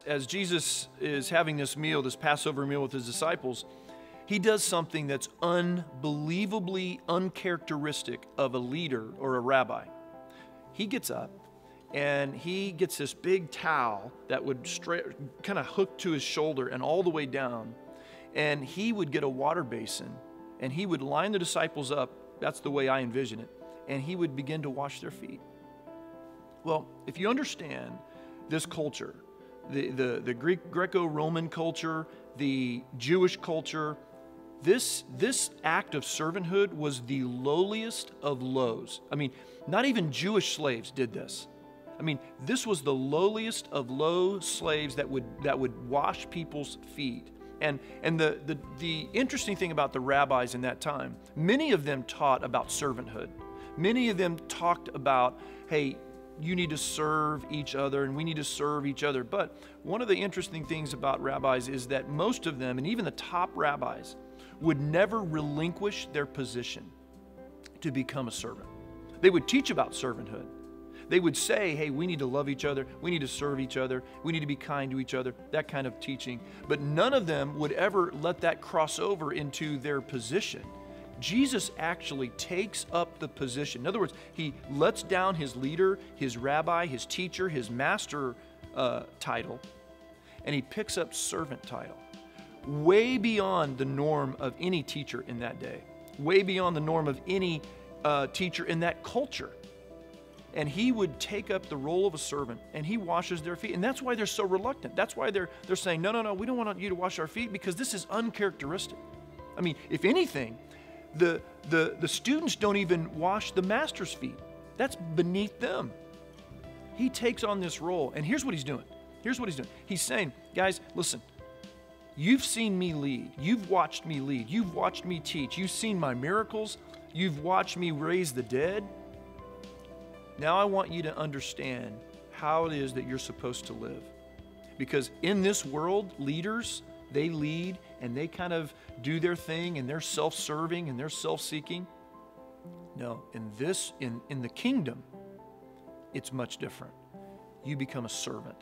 As Jesus is having this meal, this Passover meal with his disciples, he does something that's unbelievably uncharacteristic of a leader or a rabbi. He gets up and he gets this big towel that would kind of hook to his shoulder and all the way down. And he would get a water basin and he would line the disciples up. That's the way I envision it. And he would begin to wash their feet. Well, if you understand this culture, the Greco-Roman culture, the Jewish culture, this act of servanthood was the lowliest of lows. I mean, not even Jewish slaves did this. I mean, this was the lowliest of low slaves that would wash people's feet. And the interesting thing about the rabbis in that time, many of them taught about servanthood. Many of them talked about, hey, you need to serve each other and we need to serve each other. But one of the interesting things about rabbis is that most of them, and even the top rabbis, would never relinquish their position to become a servant. They would teach about servanthood. They would say, hey, we need to love each other, we need to serve each other, we need to be kind to each other, that kind of teaching. But none of them would ever let that cross over into their position. Jesus actually takes up the position. In other words, he lets down his leader, his rabbi, his teacher, his master title, and he picks up servant title. Way beyond the norm of any teacher in that day. Way beyond the norm of any teacher in that culture. And he would take up the role of a servant and he washes their feet. And that's why they're so reluctant. That's why they're saying, no, we don't want you to wash our feet because this is uncharacteristic. I mean, if anything, the students don't even wash the master's feet. That's beneath them. He takes on this role, and here's what he's doing. Here's what he's doing. He's saying, guys, listen, you've seen me lead. You've watched me lead. You've watched me teach. You've seen my miracles. You've watched me raise the dead. Now I want you to understand how it is that you're supposed to live. Because in this world, leaders, they lead and they kind of do their thing and they're self-serving and they're self-seeking. No, in the kingdom, it's much different. You become a servant.